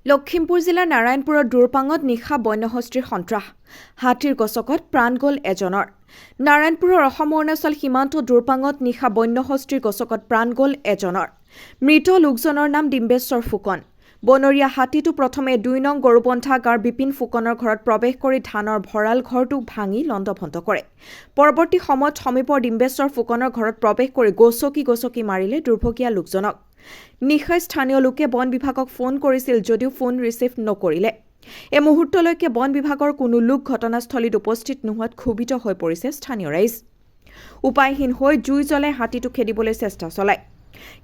লখিমপুৰ জিলাৰ নাৰায়ণপুৰৰ দুৰপাঙত নিশা বন্যহস্তীৰ সন্ত্ৰাস হাতীৰ গছকত প্ৰাণ গ'ল এজনৰ নাৰায়ণপুৰৰ অসম অৰুণাচল সীমান্ত দুৰপাঙত নিশা বন্যহস্তীৰ গছকত প্ৰাণ গ'ল এজনৰ মৃত লোকজনৰ নাম ডিম্বেশ্বৰ ফুকন বনৰীয়া হাতীটো প্ৰথমে ২ নং গৰুবন্ধা গাঁৱৰ বিপিন ফুকনৰ ঘৰত প্ৰৱেশ কৰি ধানৰ ভঁৰাল ঘৰটো ভাঙি লণ্ডভণ্ড কৰে পৰৱৰ্তী সময়ত সমীপৰ ডিম্বেশ্বৰ ফুকনৰ ঘৰত প্ৰৱেশ কৰি গছকি মাৰিলে দুৰ্ভগীয়া লোকজনক নিশা স্থানীয় লোকে বন বিভাগক ফোন কৰিছিল যদিও ফোন ৰিচিভ নকৰিলে এই মুহূৰ্তলৈকে বন বিভাগৰ কোনো লোক ঘটনাস্থলীত উপস্থিত নোহোৱাত ক্ষোভিত হৈ পৰিছে স্থানীয় ৰাইজ উপায়হীন হৈ জুই জ্বলাই হাতীটো খেদিবলৈ চেষ্টা চলায়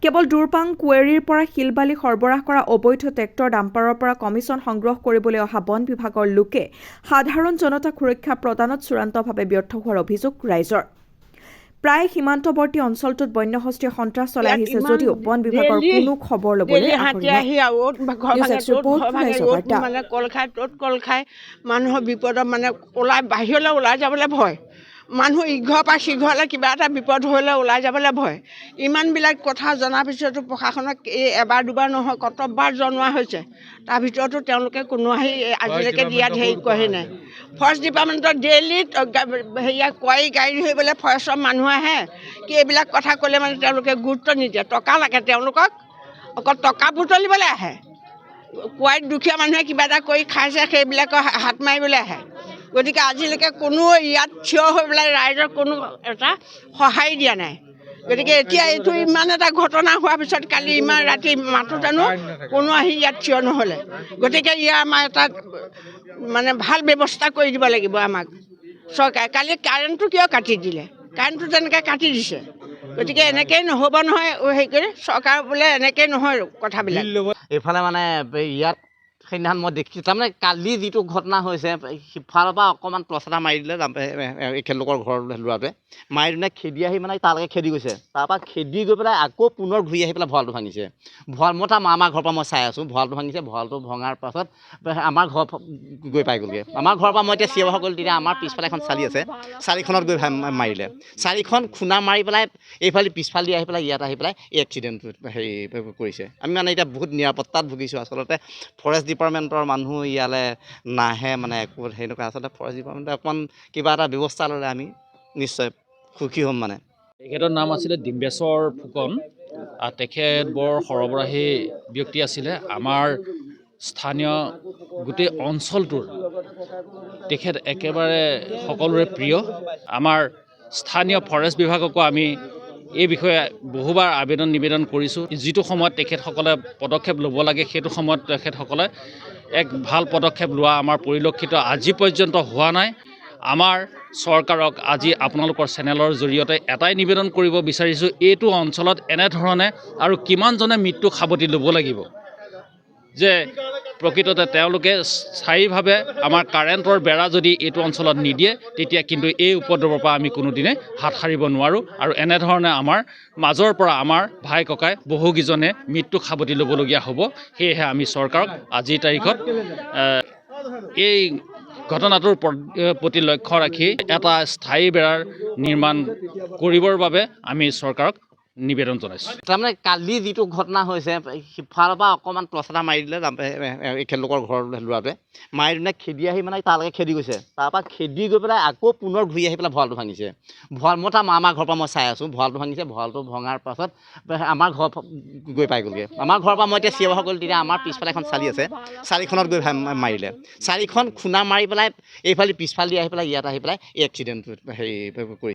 কেৱল দুৰপাং কুৱেৰীৰ পৰা শিলবালি সৰবৰাহ কৰা অবৈধ ট্ৰেক্টৰ ডাম্পাৰৰ পৰা কমিছন সংগ্ৰহ কৰিবলৈ অহা বন বিভাগৰ লোকে সাধাৰণ জনতাক সুৰক্ষা প্ৰদানত চূড়ান্তভাৱে ব্যৰ্থ হোৱাৰ অভিযোগ ৰাইজৰ প্ৰায় সীমান্তৱৰ্তী অঞ্চলটোত বন্যহস্তীৰ সন্ত্ৰাস চলাই আহিছে যদিও বন বিভাগৰ কোনো খবৰ ল'বলৈ কল খাই মানুহৰ বিপদত বাহিৰলৈ ওলাই যাবলৈ ভয় মানুহ ইঘৰ পৰা সিঘৰলৈ কিবা এটা বিপদ হ'লে ওলাই যাবলৈ ভয় ইমানবিলাক কথা জনাৰ পিছতো প্ৰশাসনক এবাৰ দুবাৰ নহয় কতবাৰ জনোৱা হৈছে তাৰ ভিতৰতো তেওঁলোকে কোনো আহি আজিলৈকে দিয়াত হেৰি কৰেই নাই ফৰেষ্ট ডিপাৰ্টমেণ্টৰ ডেইলি কয় গাড়ী ধৰিবলৈ ফৰেষ্টৰ মানুহ আহে কি এইবিলাক কথা ক'লে তেওঁলোকে গুৰুত্ব নিদিয়ে টকা লাগে তেওঁলোকক অকল টকা বুটলিবলৈ আহে কোৱাইত দুখীয়া মানুহে কিবা এটা কৰি খাইছে সেইবিলাকৰ হাত মাৰিবলৈ আহে গতিকে আজিলৈকে কোনো ইয়াত থিয় হৈ পেলাই ৰাইজৰ কোনো এটা সহায় দিয়া নাই গতিকে এতিয়া এইটো ইমান এটা ঘটনা হোৱাৰ পিছত কালি ইমান ৰাতি মাতো জানো কোনো আহি ইয়াত থিয় নহ'লে গতিকে ইয়াৰ আমাৰ এটা ভাল ব্যৱস্থা কৰি দিব লাগিব আমাক চৰকাৰে কালি কাৰেণ্টটো কিয় কাটি দিলে কাৰেণ্টটো তেনেকৈ কাটি দিছে গতিকে এনেকৈ নহ'ব নহয় হেৰি কৰি চৰকাৰ বোলে এনেকৈ নহয় কথাবিলাক এইফালে ইয়াত সেইদিনাখন মই দেখিছোঁ তাৰমানে কালি যিটো ঘটনা হৈছে সিফালৰ পৰা অকণমান টৰ্চ এটা মাৰি দিলে এখেতলোকৰ ঘৰৰ ল'ৰাটোৱে মাৰি দিনে খেদি আহি তালৈকে খেদি গৈছে তাৰপৰা খেদি গৈ পেলাই আকৌ পুনৰ ঘূৰি আহি পেলাই ভঁৰালটো ভাঙিছে মই আমাৰ ঘৰৰ পৰা মই চাই আছোঁ ভঁৰালটো ভাঙিছে ভঁৰালটো ভঙাৰ পাছত আমাৰ ঘৰ গৈ পাই গ'লগৈ আমাৰ ঘৰৰ পৰা মই এতিয়া চিঞৰ হৈ গ'ল তেতিয়া আমাৰ পিছফালে এখন চালি আছে চালিখনত গৈ মাৰিলে চালিখন খুন্দা মাৰি পেলাই এইফালে পিছফালে আহি পেলাই ইয়াত আহি পেলাই এই এক্সিডেণ্টটো হেৰি কৰিছে আমি এতিয়া বহুত নিৰাপত্তাত ভুগিছোঁ আচলতে ফৰেষ্ট ডিপাৰ্টমেণ্টৰ মানুহ ইয়ালৈ নাহে একো সেনেকুৱা আচলতে ফৰেষ্ট ডিপাৰ্টমেণ্টে অকণমান কিবা এটা ব্যৱস্থা ল'লে আমি নিশ্চয় সুখী হ'ম তেখেতৰ নাম আছিলে ডিম্বেশ্বৰ ফুকন তেখেত বৰ সৰবৰাহী ব্যক্তি আছিলে আমাৰ স্থানীয় গোটেই অঞ্চলটোৰ তেখেত একেবাৰে সকলোৰে প্ৰিয় আমাৰ স্থানীয় ফৰেষ্ট বিভাগকো আমি এই বিষয়ে বহুবাৰ নিবেদন কৰিছোঁ যিটো সময়ত তেখেতসকলে পদক্ষেপ ল'ব লাগে সেইটো সময়ত তেখেতসকলে এক ভাল পদক্ষেপ লোৱা আমাৰ পৰিলক্ষিত আজি পৰ্যন্ত হোৱা নাই আমাৰ চৰকাৰক আজি আপোনালোকৰ চেনেলৰ জৰিয়তে এটাই নিবেদন কৰিব বিচাৰিছোঁ এইটো অঞ্চলত এনেধৰণে আৰু কিমানজনে মৃত্যু সাৱটি ল'ব লাগিব যে প্ৰকৃততে তেওঁলোকে স্থায়ীভাৱে আমাৰ কাৰেণ্টৰ বেৰা যদি এইটো অঞ্চলত নিদিয়ে তেতিয়া কিন্তু এই উপদ্ৰৱৰ পৰা আমি কোনোদিনে হাত সাৰিব নোৱাৰোঁ আৰু এনেধৰণে আমাৰ মাজৰ পৰা আমাৰ ভাই ককাই বহুকেইজনে মৃত্যু সাৱটি ল'বলগীয়া হ'ব সেয়েহে আমি চৰকাৰক আজিৰ তাৰিখত এই ঘটনাটোৰ প্ৰতি লক্ষ্য ৰাখি এটা স্থায়ী বেৰাৰ নিৰ্মাণ কৰিবৰ বাবে আমি চৰকাৰক নিবেদন জনাইছোঁ তাৰমানে কালি যিটো ঘটনা হৈছে সিফালৰ পৰা অকণমান টৰ্চ এটা মাৰি দিলে এখেতলোকৰ ঘৰৰ ল'ৰাটোৱে মাৰি দিনে খেদি আহি তালৈকে খেদি গৈছে তাৰপৰা খেদি গৈ পেলাই আকৌ পুনৰ ঘূৰি আহি পেলাই ভঁৰালটো ভাঙিছে মই আমাৰ ঘৰৰ পৰা মই চাই আছোঁ ভঁৰালটো ভাঙিছে ভঁৰালটো ভঙাৰ পাছত আমাৰ ঘৰ গৈ পাই গ'লগৈ আমাৰ ঘৰৰ পৰা মই এতিয়া চিঞৰ হৈ গ'ল তেতিয়া আমাৰ পিছফালে এখন চালি আছে চালিখনত গৈ মাৰিলে চালিখন খুন্দা মাৰি পেলাই এইফালে পিছফালে আহি পেলাই ইয়াত আহি পেলাই এই এক্সিডেণ্টটো হেৰি কৰিছে